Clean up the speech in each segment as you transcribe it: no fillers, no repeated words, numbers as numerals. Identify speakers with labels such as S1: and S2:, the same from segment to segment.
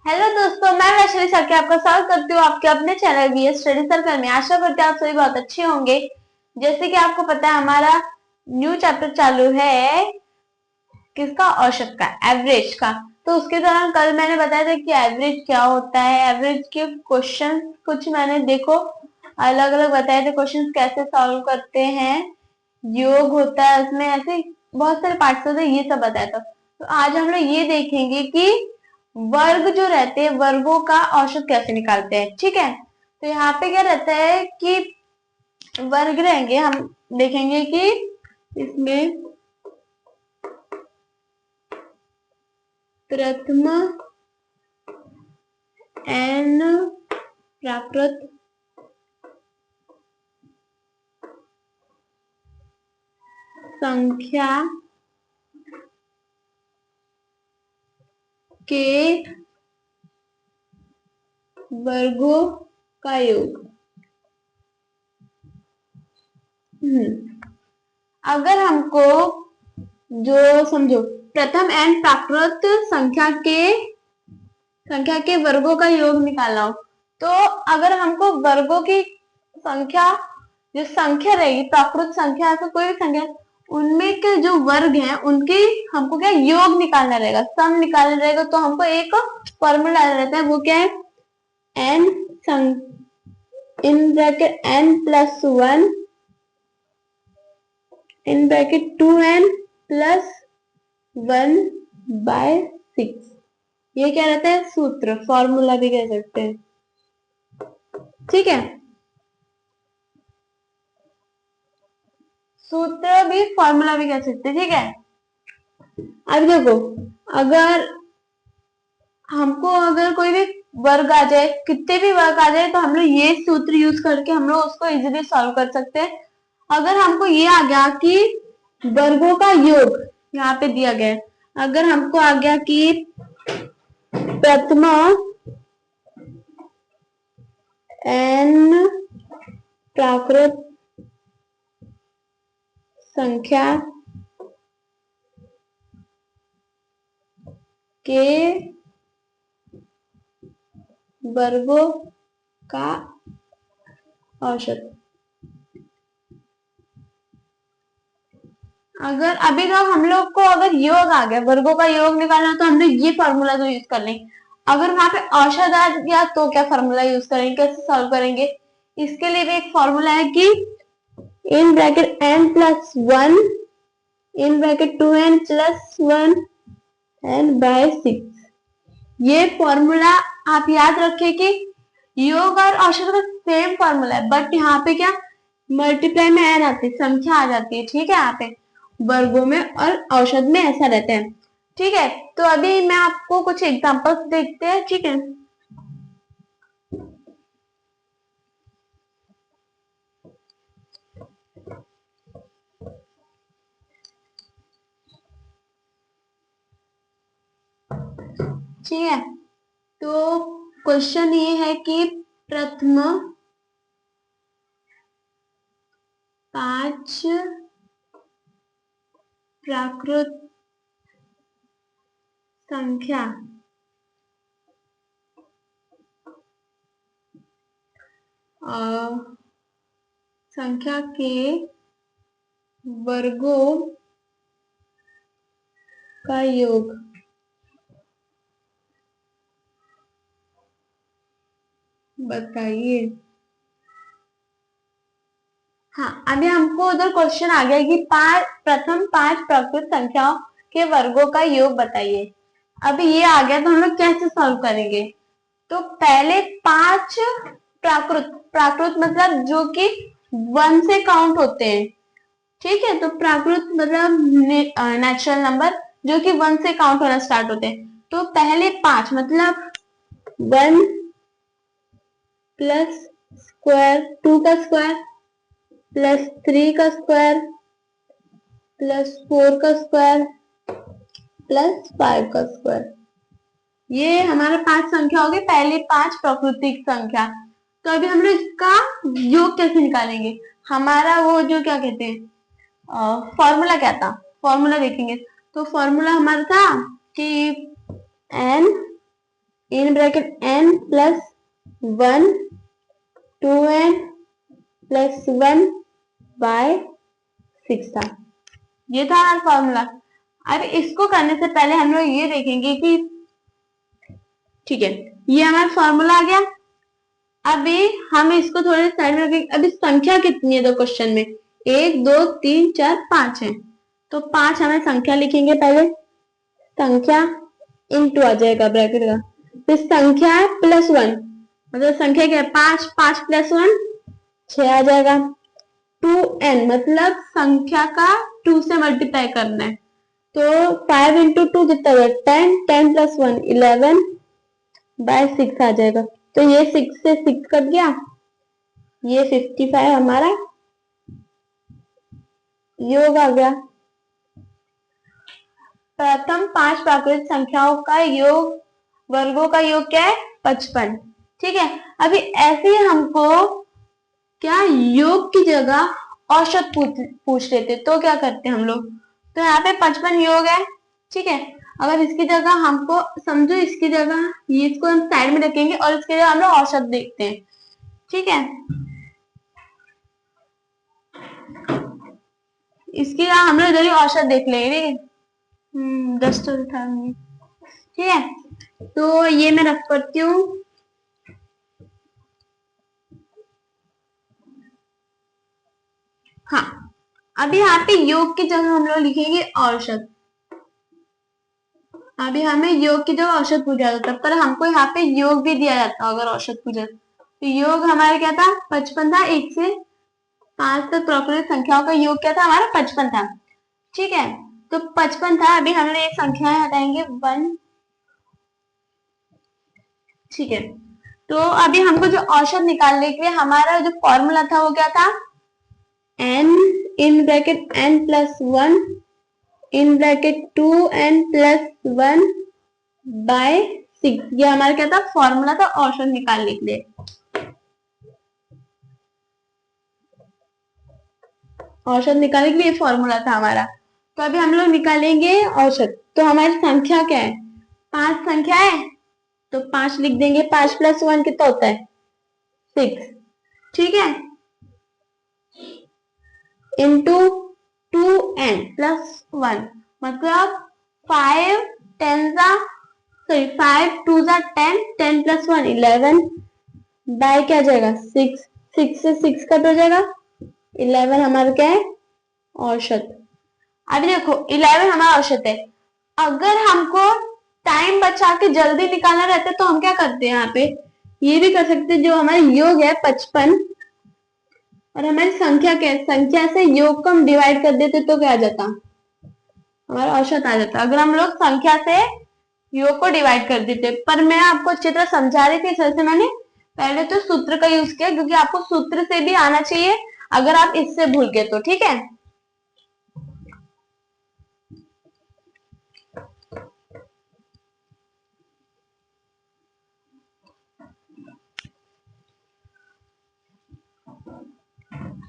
S1: Hello दोस्तों, मैं Vaishali sir के आपका स्वागत करती हूँ आपके अपने चैनल बीएस स्टडी सर्कल में। आशा करती हूँ आप सभी बहुत अच्छे होंगे। जैसे कि आपको पता है हमारा न्यू चैप्टर चालू है किसका, औसत का, एवरेज का। तो उसके दौरान कल मैंने बताया था कि एवरेज क्या होता है, एवरेज के क्वेश्चन कुछ मैंने देखो अलग अलग बताए थे, क्वेश्चन कैसे सॉल्व करते हैं, योग होता है उसमें, ऐसे बहुत सारे पार्ट्स होते हैं, ये सब बताया था। तो आज हम लोग ये देखेंगे कि वर्ग जो रहते हैं वर्गों का औसत कैसे निकालते हैं। ठीक है, तो यहाँ पे क्या रहता है कि वर्ग रहेंगे, हम देखेंगे कि इसमें प्रथम एन प्राकृत संख्या के वर्गों का योग। अगर हमको जो समझो प्रथम एन प्राकृत संख्या के वर्गों का योग निकालना हो, तो अगर हमको वर्गों की संख्या, जो संख्या रहेगी प्राकृत संख्या, ऐसा कोई भी संख्या, उनमें के जो वर्ग हैं उनकी हमको क्या योग निकालना रहेगा, सम निकालना रहेगा। तो हमको एक फॉर्मूला रहता है, वो क्या है, N in bracket N plus one in bracket 2n plus 1/6। ये क्या रहता है, सूत्र, फॉर्मूला भी कह सकते हैं। ठीक है, सूत्र भी फॉर्मूला भी कह सकते हैं। ठीक है, अब देखो, अगर हमको अगर कोई भी वर्ग आ जाए, कितने भी वर्ग आ जाए, तो हम लोग ये सूत्र यूज करके हम लोग उसको इजीली सॉल्व कर सकते हैं। अगर हमको ये आ गया कि वर्गों का योग यहाँ पे दिया गया है, अगर हमको आ गया कि प्रथमा एन प्राकृत संख्या के वर्गों का औसत। अगर अभी तो हम लोग को अगर योग आ गया, वर्गों का योग निकालना, तो हम लोग ये फॉर्मूला तो यूज कर लेंगे। अगर वहां पे औसत आ गया तो क्या फॉर्मूला यूज करेंगे, कैसे सॉल्व करेंगे, इसके लिए भी एक फॉर्मूला है कि in bracket N plus one in bracket 2n plus 1n/6। ये फॉर्मूला आप याद रखें कि योग और औसत का सेम फॉर्मूला है, बट यहाँ पे क्या मल्टीप्लाई में एन आती है, संख्या आ जाती है। ठीक है, यहाँ पे वर्गों में और औसत में ऐसा रहता है। ठीक है, तो अभी मैं आपको कुछ एग्जांपल्स देखते हैं। ठीक है, ठीक है, तो क्वेश्चन ये है कि प्रथम 5 प्राकृत संख्या संख्या के वर्गों का योग बताइए। हाँ, अभी हमको उधर क्वेश्चन आ गया कि प्रथम 5 प्राकृत संख्याओं के वर्गों का योग बताइए। अभी ये आ गया तो हम लोग कैसे सॉल्व करेंगे। तो पहले 5 प्राकृत, प्राकृत मतलब जो कि 1 से काउंट होते हैं। ठीक है, तो प्राकृत मतलब नेचुरल नंबर जो कि 1 से काउंट होना स्टार्ट होते हैं। तो पहले 5 मतलब 1 प्लस स्क्वायर 2 का स्क्वायर प्लस 3 का स्क्वायर प्लस 4 का स्क्वायर प्लस 5 का स्क्वायर। ये हमारे 5 संख्या हो गई, पहले 5 प्राकृतिक संख्या। तो अभी हम लोग इसका योग कैसे निकालेंगे, हमारा वो जो क्या कहते हैं फॉर्मूला क्या था, फॉर्मूला देखेंगे। तो फॉर्मूला हमारा था कि n in bracket n plus 1 2n plus 1 by 6 था। ये था हमारा फॉर्मूला। अब इसको करने से पहले हम लोग ये देखेंगे कि ठीक है, ये हमारा फॉर्मूला आ गया। अभी हम इसको थोड़े साइड में रखेंगे। अभी संख्या कितनी है दो क्वेश्चन में, 1 2 3 4 5 है, तो 5 हमें संख्या लिखेंगे। पहले संख्या इंटू आ जाएगा ब्रैकेट का, फिर संख्या है प्लस 1, मतलब संख्या क्या है 5, 5 प्लस 1 6 आ जाएगा। 2n मतलब संख्या का 2 से मल्टीप्लाई करना है, तो 5 इंटू 2 कितना होगा 10, 10 प्लस 1 11 बाय 6 आ जाएगा। तो ये 6 से 6 कट गया, ये 55 हमारा योग आ गया। प्रथम 5 प्राकृतिक संख्याओं का योग, वर्गों का योग क्या है 55। ठीक है, अभी ऐसे ही हमको क्या योग की जगह औसत पूछ लेते, तो क्या करते हम लोग, तो यहाँ पे 55 योग है। ठीक है, अगर इसकी जगह हमको समझो, इसकी जगह ये इसको हम साइड में रखेंगे और इसकी जगह हम लोग औसत देखते हैं। ठीक है, इसकी जगह हम लोग इधर ही औसत देख लेंगे। 10 तो था। ठीक है, तो ये मैं रख करती हूँ। हाँ, अभी यहाँ पे योग की जगह हम लोग लिखेंगे औसत। अभी हमें योग की जगह औसत पूछा जाता, पर हमको यहाँ पे योग भी दिया जाता अगर औसत पूछा, तो योग हमारा क्या था 55 था। 1 से 5 तक प्राकृतिक संख्याओं का योग क्या था हमारा 55 था। ठीक है, तो 55 था। अभी हम लोग संख्याएं हटाएंगे 1। ठीक है, तो अभी हमको जो औसत निकालने के लिए हमारा जो फॉर्मूला था वो क्या था, n in bracket n plus 1 in bracket 2n plus 1 by 6। ये हमारा क्या था फॉर्मूला था औसत निकालने के लिए। औसत निकालने के लिए फॉर्मूला था हमारा। तो अभी हम लोग निकालेंगे औसत। तो हमारी संख्या क्या है 5 संख्या है, तो 5 लिख देंगे। 5 प्लस 1 कितना होता है 6। ठीक है, इंटू 2n प्लस 1 मतलब 5 10 सॉरी 5 2 10, 10 प्लस 1 11 बाय क्या जाएगा 6, 6 से 6 कट हो जाएगा। 11 हमारा क्या है औसत। अभी देखो 11 हमारा औसत है। अगर हमको टाइम बचा के जल्दी निकालना रहता है तो हम क्या करते हैं, यहाँ पे ये भी कर सकते हैं। जो हमारा योग है 55 और हमारी संख्या क्या है, संख्या से योग को हम डिवाइड कर देते तो क्या आ जाता हमारा औसत आ जाता, अगर हम लोग संख्या से योग को डिवाइड कर देते। पर मैं आपको अच्छी तरह समझा रही थी, इस वजह से मैंने पहले तो सूत्र का यूज किया, क्योंकि आपको सूत्र से भी आना चाहिए अगर आप इससे भूल गए तो। ठीक है,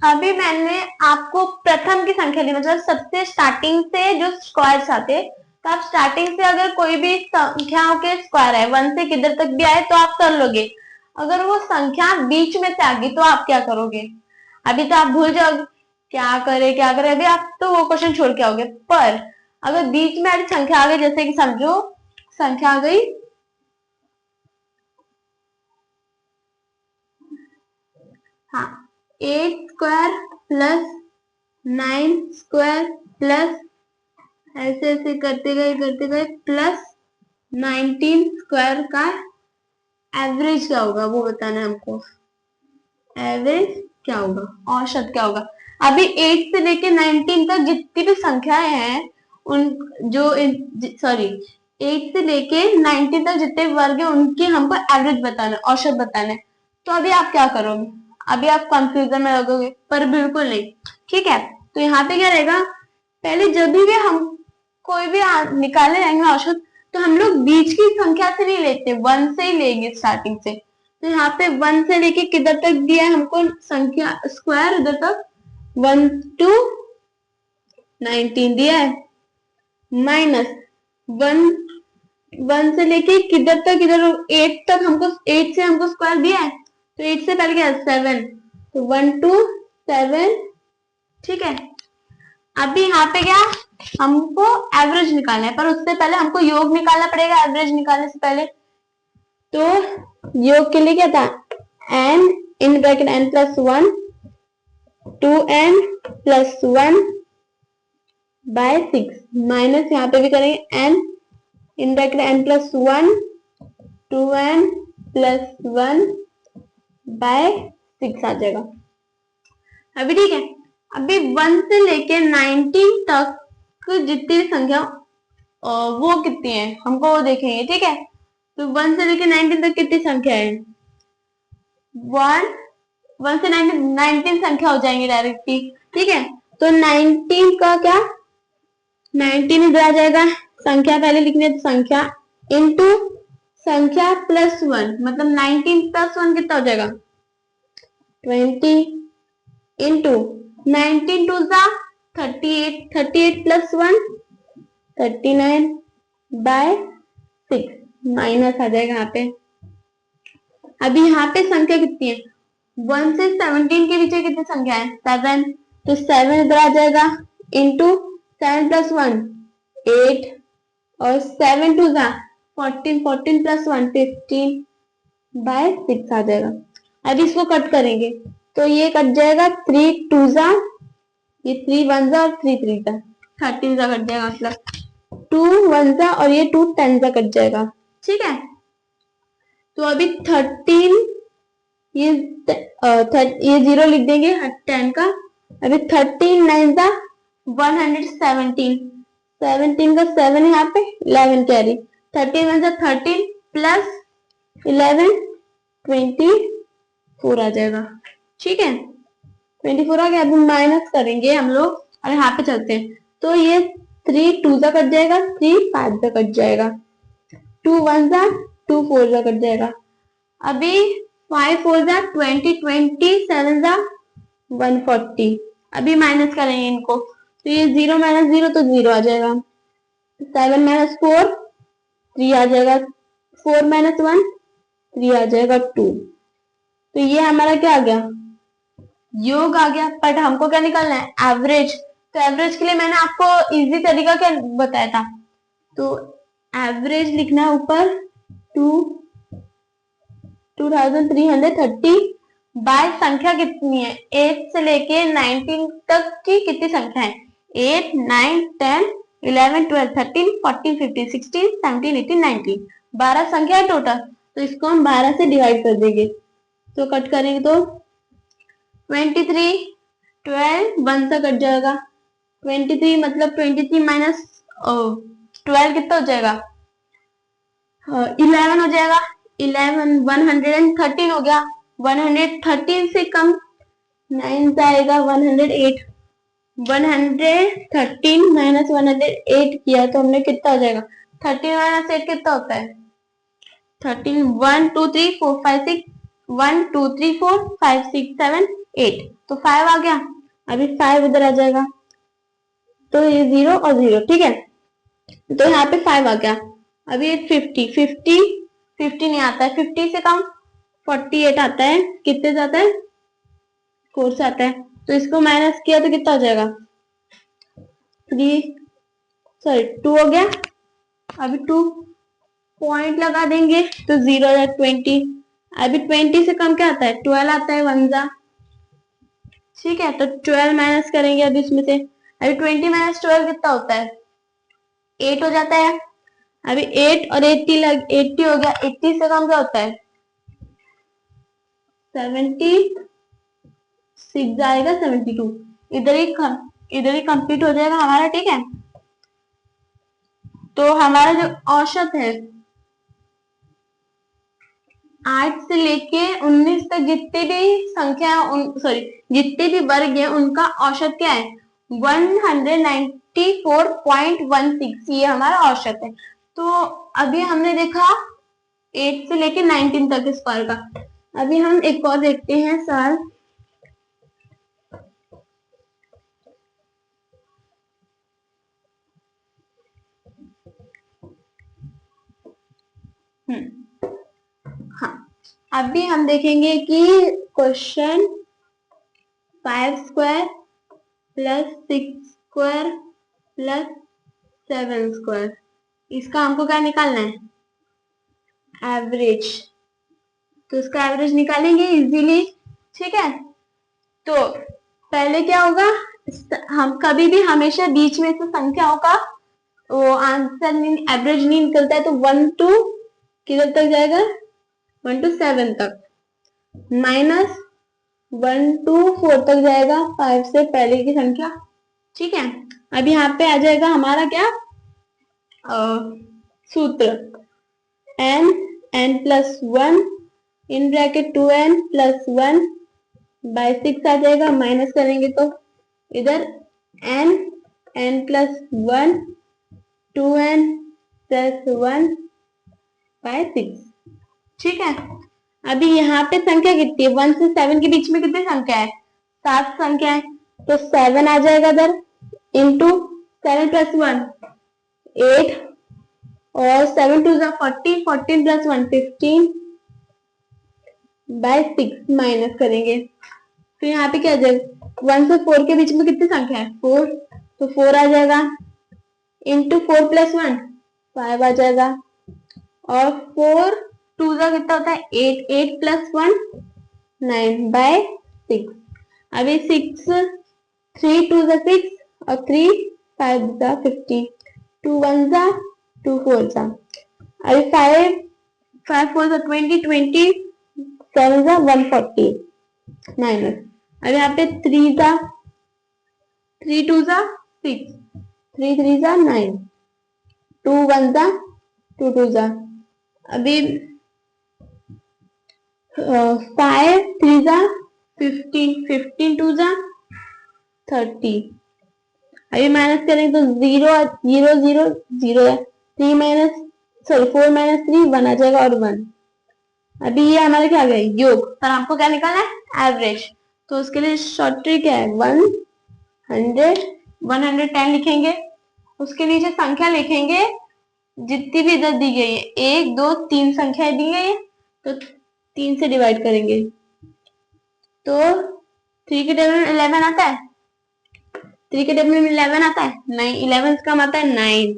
S1: अभी मैंने आपको प्रथम की संख्या दी, मतलब सबसे स्टार्टिंग से जो स्क्वायर्स आते, तो आप स्टार्टिंग से अगर कोई भी संख्याओं के स्क्वायर है 1 से किधर तक भी आए तो आप कर लोगे। अगर वो संख्या बीच में से आ गई तो आप क्या करोगे, अभी तो आप भूल जाओगे क्या करे क्या करे, अभी आप तो वो क्वेश्चन छोड़ के आओगे। पर अगर बीच में आधी संख्या आ गई, जैसे कि समझो संख्या आ गई हाँ 8 स्क्वायर प्लस 9 स्क्वायर प्लस ऐसे ऐसे करते गए प्लस 19 स्क्वायर का एवरेज क्या होगा वो बताना है हमको। एवरेज क्या होगा, औसत क्या होगा। अभी 8 से लेके 19 तक जितनी भी संख्याएं हैं उन जो सॉरी 8 से लेके 19 तक जितने वर्ग है उनकी हमको एवरेज बताना है, औसत बताना है। तो अभी आप क्या करोगे, अभी आप कंफ्यूजन में लगोगे, पर बिल्कुल नहीं। ठीक है, तो यहाँ पे क्या रहेगा, पहले जब भी हम कोई भी निकाले जाएंगे औसत, तो हम लोग बीच की संख्या से नहीं लेते, 1 से ही लेंगे स्टार्टिंग से। तो यहाँ पे 1 से लेके किधर तक दिया है हमको संख्या स्क्वायर, उधर तक 1 to 19 दिया है, माइनस 1 1 से लेके किधर तक, इधर 8 तक, हमको 8 से हमको स्क्वायर दिया है, तो 8 से पहले क्या है 7, तो 1 2 7, ठीक है। अभी यहाँ पे क्या, हमको एवरेज निकालना है, पर उससे पहले हमको योग निकालना पड़ेगा एवरेज निकालने से पहले। तो योग के लिए क्या था, n in bracket n plus 1 2n plus 1 by 6 minus यहाँ पे भी करेंगे n in bracket n plus 1 2n plus 1 by 6 आ जाएगा। अभी ठीक है, अभी 1 से लेके 19 तक जितनी संख्या वो कितनी है हमको वो देखेंगे, ठीक है। तो 1 से लेके 19 तक कितनी संख्या है, 1 से 19 संख्या हो जाएंगे डायरेक्टली, ठीक है। तो 19 का क्या, 19 इधर आ जाएगा, संख्या पहले लिखनी है तो संख्या इनटू संख्या प्लस 1, मतलब 19 प्लस 1 कितना हो जाएगा 20 इंटू 19 टू जा 38, 38 प्लस 1 39 बाय 6 माइनस आ जाएगा यहाँ पे। अभी यहाँ पे संख्या कितनी है, 1 से 17 के पीछे कितनी संख्या है 7, तो 7 इधर आ जाएगा इंटू 7 प्लस 1 8 और 7 टू जा 14, 14 प्लस 1 15 बाय 6 आ जाएगा। अब इसको कट करेंगे तो ये कट जाएगा 3 टू जा, ये 3 1 जा और 3 3 जा 13 जा कट जाएगा, मतलब 2 1 जा और ये 2 10 जा कट जाएगा, ठीक है। तो अभी 13 ये ये 0 लिख देंगे 10 का। अभी 13 9 जा 117, 17 का 7 यहाँ पे 11 कैरी, 13 1 जा 13 प्लस 11 24 आ जाएगा, ठीक है। 24 आ गया, अभी माइनस करेंगे हम लोग और यहाँ पे चलते हैं। तो ये 3 2 जा कट जाएगा, 3 5 जा कट जाएगा, 2 1 जा 2 4 जा कट जाएगा। अभी 5 4 जा 20 20 7 जा 140, अभी माइनस करेंगे इनको, तो ये 0 माइनस 0 तो 0 आ जाएगा, 7 माइनस 4 3 आ जाएगा, 4 माइनस 1 3 आ जाएगा 2। तो ये हमारा क्या आ गया, योग आ गया। बट हमको क्या निकालना है, एवरेज। तो एवरेज के लिए मैंने आपको इजी तरीका क्या बताया था, तो एवरेज लिखना है ऊपर 2330 बाय संख्या कितनी है, 8 से लेके 19 तक की कितनी संख्या है, 8 9 10 11 12 13 14 15 16 17 18 19, 12 संख्या है टोटल। तो इसको हम 12 से डिवाइड कर देंगे, तो कट करेंगे तो 23 12 1 से कट जाएगा, 23 मतलब 23 माइनस 12 कितना हो जाएगा 11 हो जाएगा, 11 113 हो गया, 113 से कम 9 जाएगा 108, 113 माइनस 108 किया तो हमने कितना हो जाएगा, 13 माइनस 8 कितना होता है 13, 1 2 3 4 5 6 1 2 3 4 5 6 7 8, तो 5 आ गया। अभी 5 इधर आ जाएगा, तो ये 0 और 0, ठीक है। तो यहाँ पे 5 आ गया। अभी 50 नहीं आता है, 50 से कम 48 आता है, कितने से आता है 4 से आता है, तो इसको माइनस किया तो कितना हो जाएगा 2 हो गया। अभी 2 पॉइंट लगा देंगे तो 0 हो जाए 20, अभी 20 से कम क्या आता है 12 आता है 1 जा, ठीक है। तो 12 माइनस करेंगे अभी इसमें से, अभी 20 माइनस 12 कितना होता है 8 हो जाता है। अभी 8 और 80 हो गया, 80 से कम क्या होता है 76 आएगा 72, इधर ही कंप्लीट हो जाएगा हमारा, ठीक है। तो हमारा जो औसत है 8 से लेके 19 तक जितने भी संख्या सॉरी जितने भी वर्ग है उनका औसत क्या है 194.16, ये हमारा औसत है। तो अभी हमने देखा 8 से लेके 19 तक स्क्वायर का। अभी हम एक और देखते हैं सवाल, हाँ, अभी हम देखेंगे कि question 5 square plus 6 square plus 7 square, इसका हमको क्या निकालना है, एवरेज। तो इसका एवरेज निकालेंगे इजीली, ठीक है। तो पहले क्या होगा, हम कभी भी हमेशा बीच में से संख्याओं का वो आंसर एवरेज नहीं निकलता है, तो 1 टू किधर तक जाएगा, 1 टू 7 तक, माइनस 1 टू 4 तक जाएगा 5 से पहले की संख्या, ठीक है। अब यहाँ पे आ जाएगा हमारा क्या सूत्र, n plus 1 in bracket 2n plus 1 by 6 आ जाएगा, माइनस करेंगे तो इधर n plus 1 2n plus 1 by 6, ठीक है। अभी यहाँ पे संख्या कितनी है, 1 से 7 के बीच में कितनी संख्या है, 7 संख्या है, तो 7 आ जाएगा इधर, इंटू 7 प्लस 1 8 और 7 टू 14, 14 प्लस 1 15 बाय 6 माइनस करेंगे, तो यहाँ पे क्या आ जाएगा, 1 से 4 के बीच में कितनी संख्या है, 4, तो 4 आ जाएगा, इंटू 4 प्लस 1 5 आ जाएगा, और 4 टू जा कितना होता है 8, 8 प्लस 1 9 बाय 6। अभी 6 3 टू जा 6 और 3 5 जा 15, 2 1 जा 2 4 जा, अभी 5 4 जा 20, 20 7 जा 140 माइनस, अब यहाँ पे 3 जा 3 टू जा 6, 3 3 जा 9, 2 1 जा 2 2 जा, अभी 5 3 जा 15, 15 टू जा 30, अभी माइनस करेंगे तो 0 0 0 0 है, 3 माइनस सॉरी 4 माइनस 3 1 आ जाएगा और 1। अभी ये हमारा क्या आ गया योग, पर हमको क्या निकालना है एवरेज, तो उसके लिए शॉर्ट ट्रिक क्या है 110 लिखेंगे, उसके नीचे संख्या लिखेंगे जितनी भी इधर दी गई है, 1 2 3 संख्या दी गई है, तो 3 से डिवाइड करेंगे, तो 3 के टेबल में 11 आता है, 3 के टेबल में 11 आता है, 9 11 कम आता है 9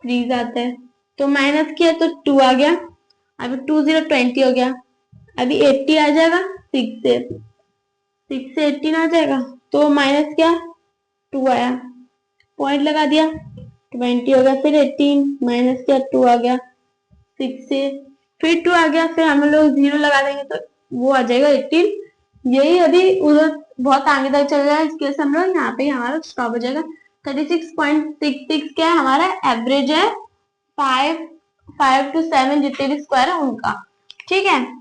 S1: 3 आता है, तो माइनस किया तो 2 आ गया, अभी 2 0 20 हो गया, अभी 80 आ जाएगा 6 से 18 आ जाएगा, तो माइनस क्या 2 आया, पॉइंट लगा दिया 20 हो गया, फिर 18 माइनस क्या 2 आ गया, 6 से फिर 2 आ गया, फिर हम लोग 0 लगा देंगे तो वो आ जाएगा 18। यही अभी उधर बहुत आगे तक चल रहा है, इसके लिए हम लोग यहाँ पे हमारा स्टॉप हो जाएगा। 36.66 क्या है हमारा एवरेज है, 5 to 7 जितने भी स्क्वायर है उनका, ठीक है।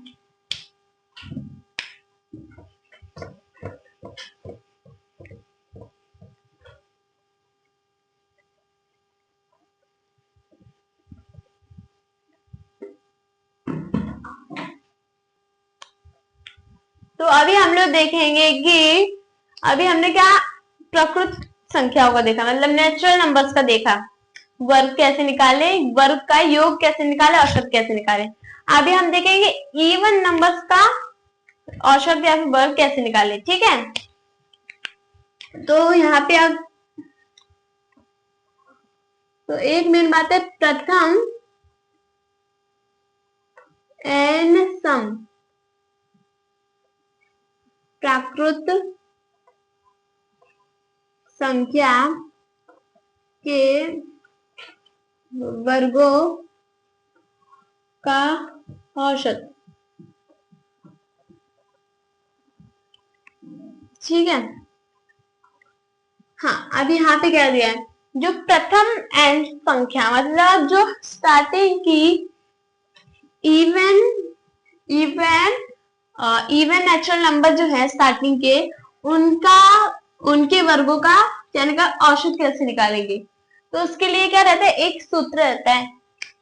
S1: तो अभी हम लोग देखेंगे कि अभी हमने क्या प्रकृत संख्याओं का देखा, मतलब नेचुरल नंबर्स का देखा, वर्ग कैसे निकाले, वर्ग का योग कैसे निकाले, औसत कैसे निकाले। अभी हम देखेंगे इवन नंबर्स का औसत या फिर वर्ग कैसे निकाले, ठीक है। तो यहाँ पे अब तो एक मेन बात है, प्रथम एन सम प्राकृत संख्या के वर्गों का औसत, ठीक है। हाँ, अभी यहाँ पे क्या दिया है, जो प्रथम एन संख्या मतलब जो स्टार्टिंग की इवन इवन नेचुरल नंबर जो है स्टार्टिंग के, उनका उनके वर्गों का यानी का औसत कैसे निकालेंगे। तो उसके लिए क्या रहता है, एक सूत्र रहता है,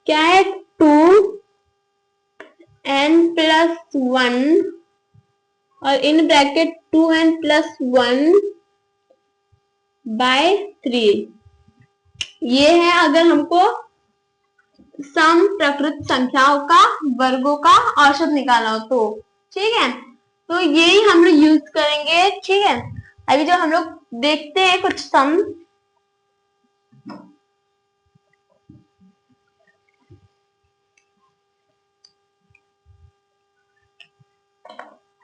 S1: क्या है 2n प्लस 1 और इन ब्रैकेट 2n प्लस 1 बाय 3, ये है अगर हमको सम प्रकृत संख्याओं का वर्गों का औसत निकालना हो तो, ठीक है। तो यही हम लोग यूज करेंगे, ठीक है। अभी जो हम लोग देखते हैं कुछ सम,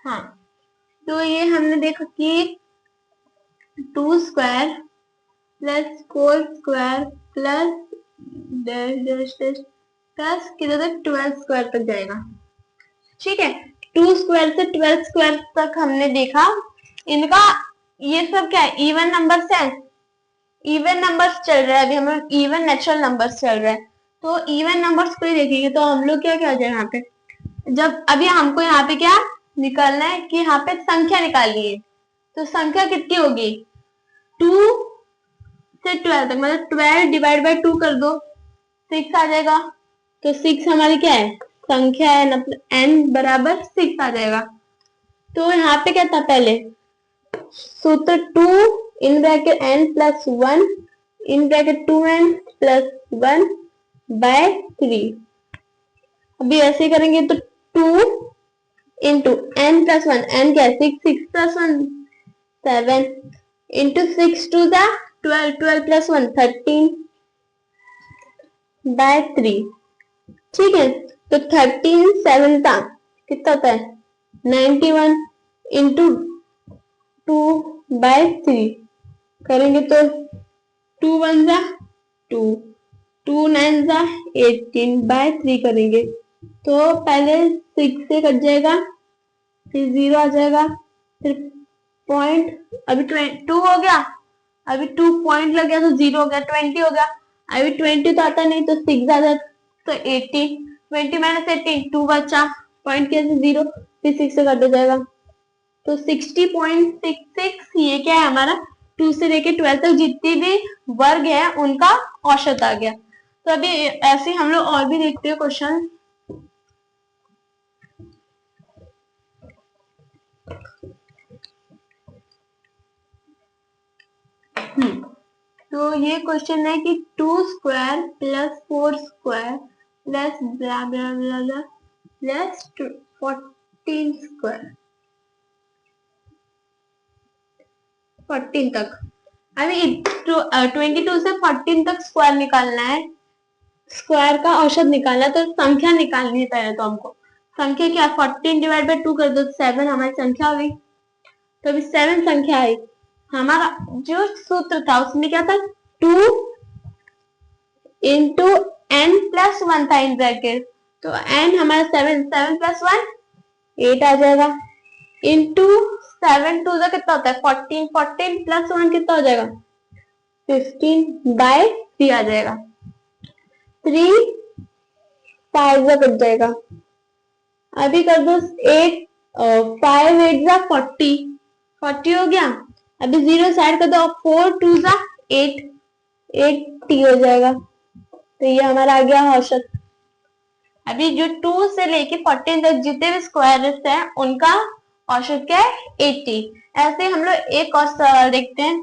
S1: हाँ, तो ये हमने देखा कि 2 square plus 4 square plus dash dash dash plus किधर तक 12 स्क्वायर तक जाएगा, ठीक है। 2 स्क्वायर से 12 स्क्वायर तक हमने देखा। इनका ये सब क्या है, इवन नंबर्स है, इवन नंबर्स चल रहा है अभी, हम लोग इवन नेचुरल नंबर्स चल रहा है। तो इवन नंबर्स को ही देखेंगे तो हम लोग क्या क्या हो जाए यहाँ पे, जब अभी हमको यहाँ पे क्या निकालना है कि यहाँ पे संख्या निकालनी है। तो संख्या कितनी होगी, 2 से 12 तक, मतलब 12 डिवाइड बाय 2 कर दो, 6 आ जाएगा। तो 6 हमारी क्या है, संख्या है, मतलब n बराबर 6 आ जाएगा। तो यहाँ पे क्या था पहले सूत्र 2 in bracket n plus 1 in bracket 2n plus 1 by 3। अभी ऐसे करेंगे तो 2 इंटू n प्लस 1, n क्या है 6, 6 plus 1 7 into 6 to the 12, 12 plus 1 13 by 3, ठीक है। तो 13 7 था कितना होता है 91 इंटू 2 बाय 3 करेंगे तो 2 1 जा 2, 2 9 जा 18 बाय 3 करेंगे तो पहले 6 से कट जाएगा, फिर 0 आ जाएगा, फिर पॉइंट, अभी 2 हो गया, अभी 2 पॉइंट लग गया तो 0 हो गया, 20 हो गया, अभी 20 तो आता नहीं तो 6 आ जाता तो 18, 20 माइनस 18 2 बचा, पॉइंट कैसे 0, फिर 6 से कट हो जाएगा तो 60.66। ये क्या है हमारा 2 से लेके 12 तक जितनी भी वर्ग है उनका औसत आ गया। तो अभी ऐसे हम लोग और भी देखते हैं क्वेश्चन। तो ये क्वेश्चन है कि 2 स्क्वायर प्लस 4 स्क्वायर प्लस ब्ला ब्ला ब्ला ब्ला प्लस 14 स्क्वायर 14 तक। अभी 22 से 14 तक स्क्वायर निकालना है, स्क्वायर का औसत निकालना है, तो संख्या निकालनी है पहले। तो हमको संख्या क्या 14 डिवाइड बाय 2 कर दो 7 हमारी संख्या हो गई। तो अभी 7 संख्या आई, हमारा जो सूत्र था उसमें क्या था 2 इंटू n प्लस 1 था इन ब्रैकेट, तो n हमारा 7, 7 प्लस 1 8 आ जाएगा इंटू 7 टू का कितना होता है 14, 14 प्लस 1 कितना हो जाएगा 15 बाय 3 आ जाएगा, 3 5 कट जाएगा। अभी कर दो 8 5 8 जा 40, 40 हो गया। अभी 0 साइड कर दो 4 2 जा 8, 80 हो जाएगा। तो ये हमारा आ गया औसत। अभी जो 2 से लेके 14 तक जितने भी स्क्वायर्स हैं उनका औसत क्या है 80। ऐसे हम लोग एक और सवाल देखते हैं।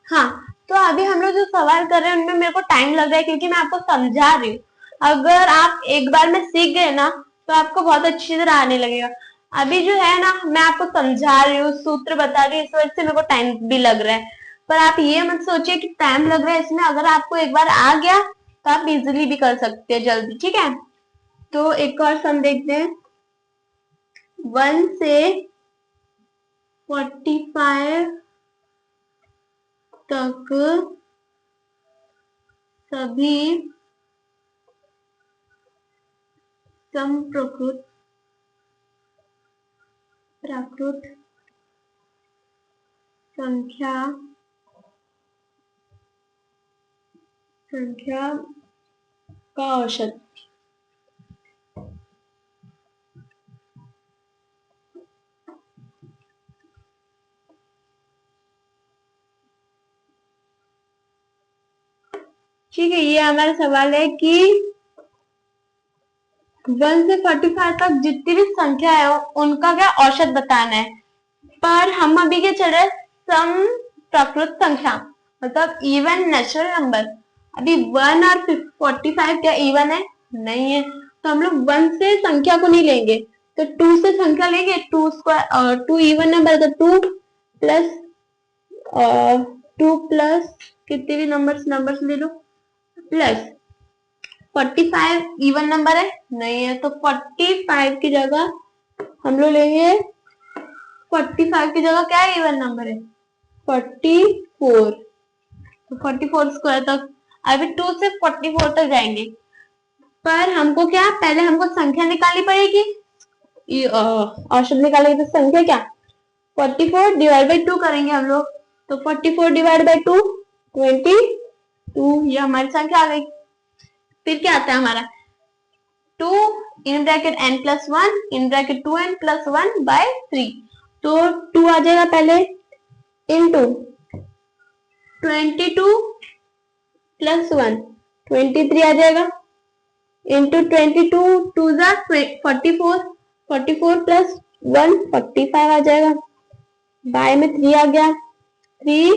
S1: हाँ, तो अभी हम लोग जो सवाल कर रहे हैं उनमें मेरे को टाइम लग रहा है क्योंकि मैं आपको समझा रही हूँ। अगर आप एक बार में सीख गए ना तो आपको बहुत अच्छी तरह आने लगेगा। अभी जो है ना मैं आपको समझा रही हूँ, सूत्र बता रही हूँ, इस वजह से मेरे को टाइम भी लग रहा है। पर आप ये मत सोचिए कि टाइम लग रहा है इसमें, अगर आपको एक बार आ गया तो आप इजिली भी कर सकते हैं जल्दी, ठीक है। तो एक और सम देखते हैं। 1 से 45 तक सभी समप्रकृत प्राकृत संख्या का औसत। ठीक है, ये हमारा सवाल है कि 1 से 45 तक जितनी भी संख्या है उनका क्या औसत बताना है। पर हम अभी क्या चल रहा है सम प्राकृत संख्या मतलब इवन नेचुरल नंबर। अभी 1 और 45 क्या इवन है? नहीं है, तो हम लोग 1 से संख्या को नहीं लेंगे, तो 2 से संख्या लेंगे। 2 स्क्वायर 2 इवन नंबर, तो 2 प्लस 2 प्लस कितने भी नंबर्स ले लो, प्लस 45 इवन नंबर है? नहीं है, तो 45 की जगह हम लोग लेंगे, 45 की जगह क्या इवन नंबर है? 44। तो 44 स्क्वायर तक, अभी 2 से 44 तक जाएंगे, पर हमको क्या, पहले हमको संख्या निकालनी पड़ेगी। औसत निकालेंगे तो संख्या क्या, 44 डिवाइड बाई 2 करेंगे हम लोग, तो 44 डिवाइड बाई 2 22, ये हमारी संख्या आ गई। फिर क्या आता है हमारा 2 in bracket n plus 1 in bracket 2n plus 1 by 3, तो 2 आ जाएगा पहले इंटू 22 प्लस 1 23 आ जाएगा, इंटू 22 2 जा 44 44 प्लस 1 45 आ जाएगा, बाय में 3 आ गया, 3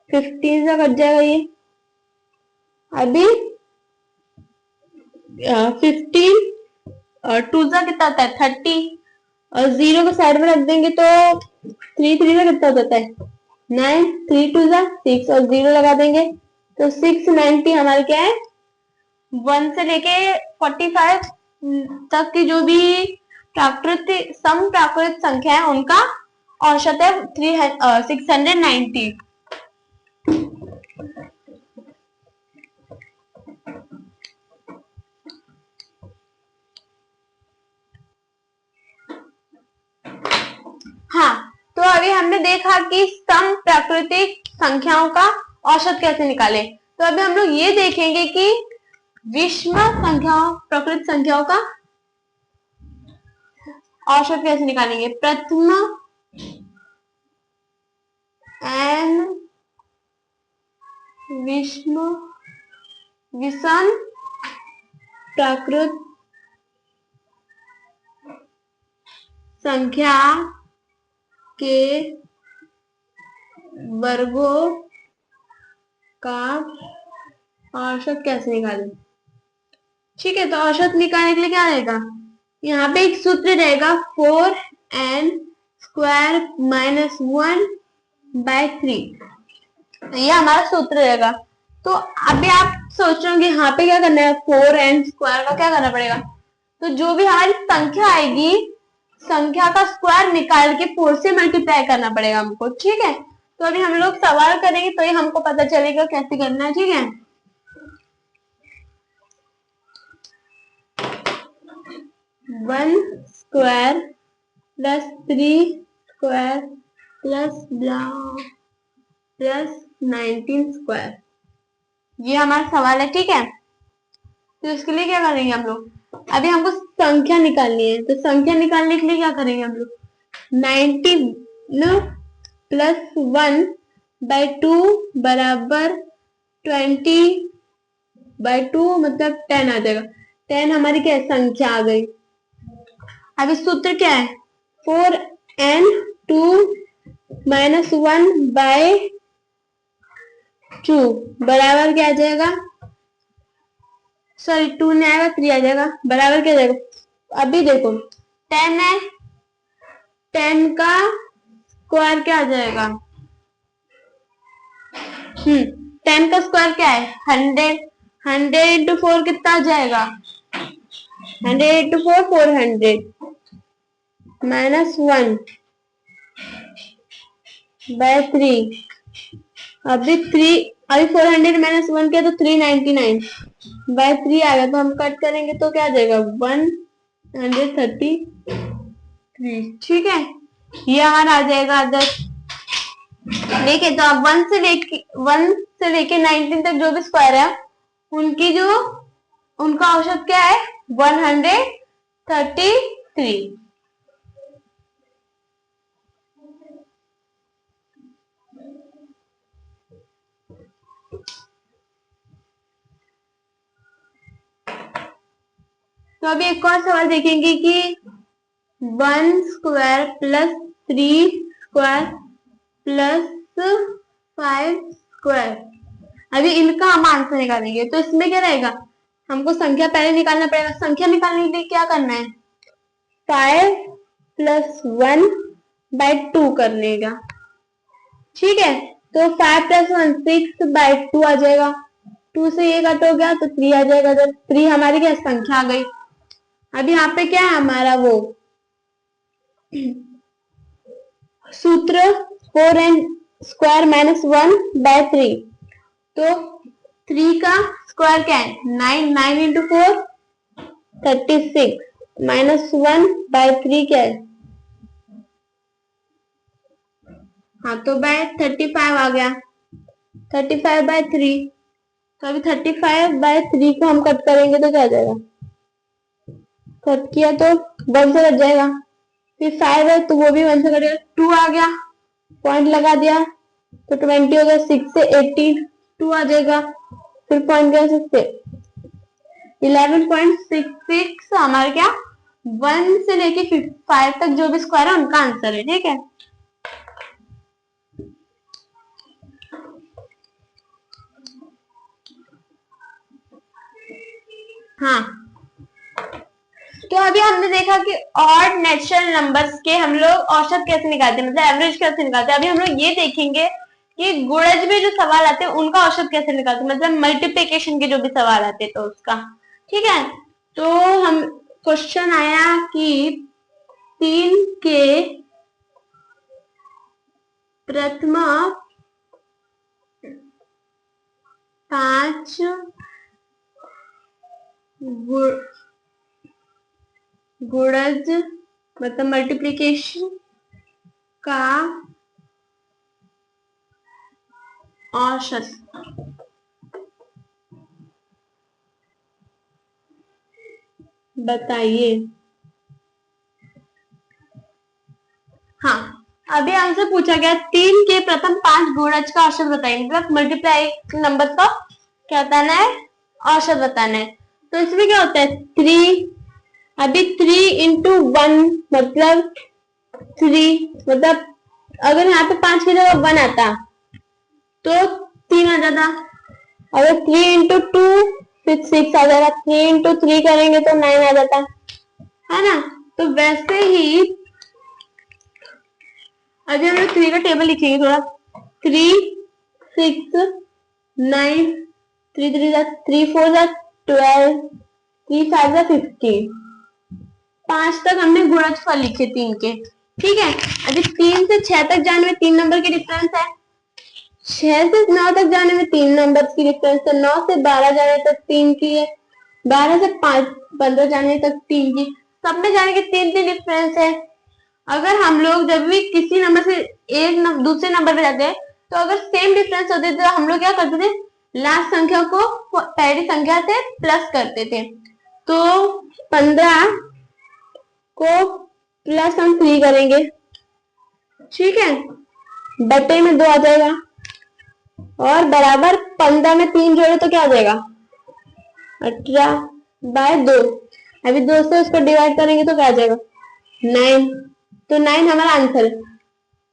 S1: 15 से कट जाएगा ये। अभी 15 और 2 जा कितना होता है 30, और 0 को साइड में रख देंगे तो 3 3 का कितना होता है 9, 3 2 जा 6 और 0 लगा देंगे तो 690 हमारे क्या है 1 से लेके 45 तक की जो भी प्राकृतिक सम प्राकृतिक संख्या है उनका औसत है 690। हाँ, तो अभी हमने देखा कि सम प्राकृतिक संख्याओं का औसत कैसे निकाले। तो अभी हम लोग ये देखेंगे कि विषम संख्याओं प्राकृतिक संख्याओं का औसत कैसे निकालेंगे। प्रथम एन विषम प्राकृत संख्या के वर्गों का औसत कैसे निकालें। ठीक है, तो औसत निकालने के लिए क्या रहेगा, यहाँ पे एक सूत्र रहेगा 4n स्क्वायर माइनस 1 बाय 3, ये हमारा सूत्र रहेगा। तो अभी आप सोच रहे होंगे यहाँ पे क्या करना है, 4n स्क्वायर का क्या करना पड़ेगा, तो जो भी हमारी संख्या आएगी संख्या का स्क्वायर निकाल के 4 से मल्टीप्लाई करना पड़ेगा हमको। ठीक है, तो अभी हम लोग सवाल करेंगे तो ये हमको पता चलेगा कैसे करना है। ठीक है, 1 square plus 3 square plus 19 square, ये हमारा सवाल है। ठीक है, तो इसके लिए क्या करेंगे हम लोग, अभी हमको संख्या निकालनी है, तो संख्या निकालने के लिए क्या करेंगे हम लोग, 19 प्लस 1 बाई 2 बराबर 20 बाई 2 मतलब 10 आ जाएगा। 10 हमारी क्या है, संख्या आ गई। अब इस सूत्र क्या है, 4n 2 माइनस 1 बाय 2 बराबर क्या आ जाएगा, सॉरी 2 नहीं आएगा 3 आ जाएगा, बराबर क्या जाएगा, अभी देखो 10 है, 10 का स्क्वायर क्या आ जाएगा, 10 का स्क्वायर क्या है 100, 100 इंटू 4 कितना आ जाएगा, 100 इंटू 4 400 माइनस 1 बाय 3, अभी 400 माइनस 1 किया तो 399 बाय 3 आएगा, तो हम कट करेंगे तो क्या आ जाएगा 133। ठीक है, ये हमारा आ जाएगा अदर। देखिए, तो अब 1 से लेके 19 तक जो भी स्क्वायर है उनका औसत क्या है 133। तो अभी एक और सवाल देखेंगे कि 1 square plus 3 square plus 5 square. अभी इनका हम आंसर निकालेंगे, तो इसमें क्या रहेगा, हमको संख्या पहले निकालना पड़ेगा। संख्या निकालने के लिए क्या करना है, 5 प्लस 1 बाय 2 कर लेगा। ठीक है, तो 5 प्लस 1 6 बाय 2 आ जाएगा। 2 से ये कट हो गया तो 3 आ जाएगा। जब 3 हमारी क्या संख्या आ गई। अभी यहाँ पे क्या है हमारा वो सूत्र 4 एंड स्क्वायर माइनस 1 बाय 3। तो 3 का स्क्वायर क्या है 9, 9 इंटू 4 36 माइनस 1 बाय 3 क्या है, हाँ तो बाय 35 आ गया। 35 बाय 3, तो अभी 35 बाय 3 को हम कट करेंगे तो क्या आ जाएगा, कट किया तो 1 से कट जाएगा। फिर 5 है तो वो भी 1 से कटेगा। 2 आ गया, पॉइंट लगा दिया तो 20 हो गया। 6 से 18 2 आ जाएगा, फिर पॉइंट गया 6 से 11.66 हमारे क्या 1 से लेके 5 तक जो भी स्क्वायर है उनका आंसर है। ठीक है, हाँ तो अभी हमने देखा कि ऑड नेचुरल नंबर्स के हम लोग औसत कैसे निकालते हैं, मतलब एवरेज कैसे निकालते हैं। अभी हम लोग ये देखेंगे कि गुणज में जो सवाल आते हैं उनका औसत कैसे निकालते हैं, मतलब मल्टीप्लिकेशन के जो भी सवाल आते हैं तो उसका। ठीक है, तो हम क्वेश्चन आया कि 3 के प्रथम 5 गुणज मतलब मल्टीप्लिकेशन का औसत बताइए। हाँ, अभी हमसे पूछा गया 3 के प्रथम 5 गुणज का औसत बताइए, मतलब मल्टीप्लाई नंबर का क्या बताना है, औसत बताना है। तो इसमें क्या होता है 3, अभी 3 इंटू 1 मतलब 3, मतलब अगर यहाँ पे 5 की जगह 1 आता तो 3 आ जाता। अगर 3 इंटू 2 फिर 6 आ जाएगा। 3 इंटू 3 करेंगे तो 9 आ जाता है ना। तो वैसे ही अभी हम लोग 3 का टेबल लिखेंगे थोड़ा। 3 6 9 3 3 3 4 12 3 5 15। 5 तक हमने गुणजफल लिखे 3 के। ठीक है, अभी 3 से 6 तक जाने में 3 नंबर की डिफरेंस है। 6 से 9 तक जाने में 3 नंबर की डिफरेंस है। 9 से 12 जाने तक 3 की है। 12 से 15 जाने तक 3 की। सब में जाने के 3 डिफरेंस है। अगर हम लोग जब भी किसी नंबर से दूसरे नंबर पे जाते हैं तो अगर सेम डिफरेंस होते तो हम लोग क्या करते थे, लास्ट संख्या को पहली संख्या से प्लस करते थे। तो 15 को प्लस हम 3 करेंगे, ठीक है, बटे में 2 आ जाएगा और बराबर 15 में 3 जोड़े तो क्या आ जाएगा 18 बाय 2। अभी 2 से उसको डिवाइड करेंगे तो क्या आ जाएगा 9। तो 9 हमारा आंसर है।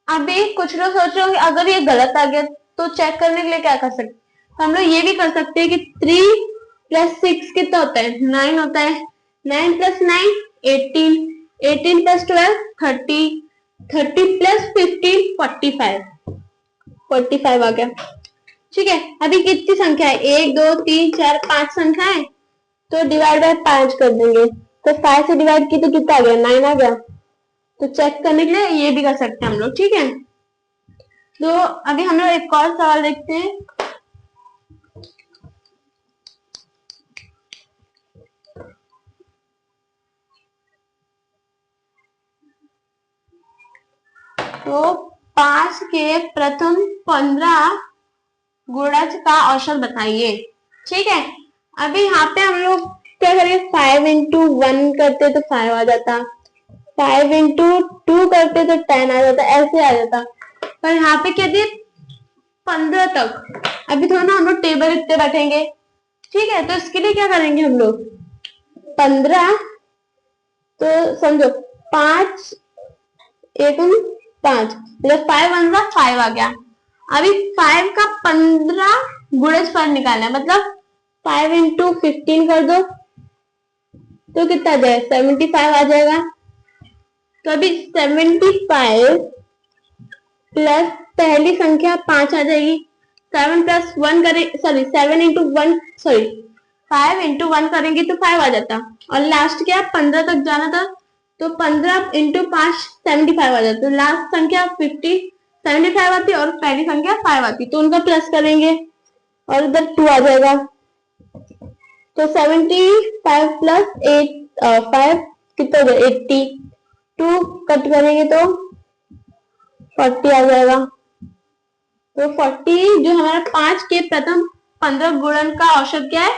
S1: अभी कुछ लोग सोच रहे हो कि अगर ये गलत आ गया तो चेक करने के लिए क्या कर सकते हैं, तो हम लोग ये भी कर सकते हैं कि 3 प्लस 6 कितना होता है 9 होता है। 9 प्लस 9 18, 18 प्लस 12 30, 30 प्लस 15 45, 45 आ गया। ठीक है, अभी कितनी संख्या है 1 2 3 4 5 संख्या है, तो डिवाइड बाय 5 कर देंगे। तो 5 से डिवाइड की तो कितना आ गया 9 आ गया। तो चेक करने के लिए ये भी कर सकते हैं हम लोग। ठीक है, तो अभी हम लोग एक और सवाल देखते हैं। तो 5 के प्रथम 15 गुणज का औसत बताइए। ठीक है, अभी यहाँ पे हम लोग क्या करेंगे 5 इंटू 1 करते तो 5 आ जाता, 5 इंटू 2 करते तो 10 आ जाता, ऐसे आ जाता। पर यहाँ पे क्या दिए 15 तक। अभी थोड़ा ना हम लोग टेबल इतने बैठेंगे। ठीक है, तो इसके लिए क्या करेंगे हम लोग 15, तो समझो 5 एक 5, मतलब 5 वन 5 आ गया। अभी 5 का 15 गुणजफल निकालना है, मतलब 5 इंटू 15 कर दो तो कितना जाए 75 आ जाएगा। तो अभी 75 प्लस पहली संख्या 5 आ जाएगी, 7 प्लस 1 करें, सॉरी 7 इंटू 1, सॉरी 5 इंटू 1 करेंगे तो 5 आ जाता। और लास्ट क्या 15 तक जाना था, तो 15 इंटू 5 75 आ जाता। तो लास्ट संख्या 75 आती और पहली संख्या 5 आती, तो उनका प्लस करेंगे और उधर 2 आ जाएगा। तो 75 प्लस 5 कितना हो गया 80, 2 कट करेंगे तो 40 आ जाएगा। तो 40 जो हमारा 5 के प्रथम 15 गुणन का औसत क्या है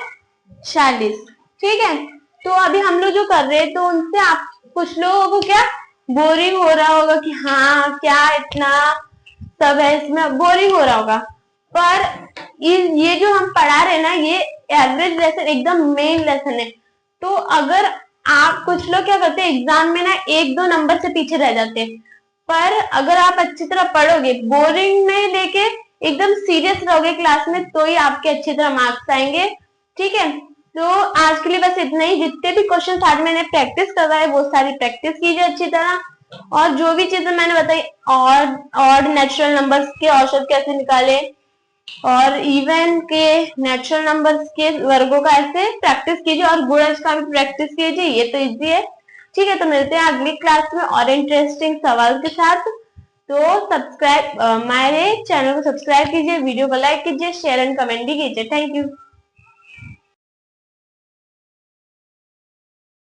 S1: 40। ठीक है, तो अभी हम लोग जो कर रहे हैं तो उनसे आप कुछ लोगों को क्या बोरिंग हो रहा होगा कि हाँ क्या इतना सब है, इसमें बोरिंग हो रहा होगा। पर ये जो हम पढ़ा रहे हैं ना ये एवरेज लेसन एकदम मेन लेसन है। तो अगर आप कुछ लोग क्या करते हैं एग्जाम में ना 1-2 नंबर से पीछे रह जाते हैं, पर अगर आप अच्छी तरह पढ़ोगे बोरिंग नहीं लेके एकदम सीरियस रहोगे क्लास में तो ही आपके अच्छी तरह मार्क्स आएंगे। ठीक है, तो आज के लिए बस इतना ही। जितने भी क्वेश्चन आज मैंने प्रैक्टिस करवाए वो सारी प्रैक्टिस कीजिए अच्छी तरह, और जो भी चीजें मैंने बताई ऑड नेचुरल नंबर्स के औसत कैसे निकाले और इवन के नेचुरल नंबर्स के वर्गों का ऐसे प्रैक्टिस कीजिए, और गुणज का भी प्रैक्टिस कीजिए, ये तो इजी है। ठीक है, तो मिलते हैं अगली क्लास में और इंटरेस्टिंग सवाल के साथ। तो सब्सक्राइब मेरे चैनल को सब्सक्राइब कीजिए, वीडियो को लाइक कीजिए, शेयर एंड कमेंट भी कीजिए। Thank you.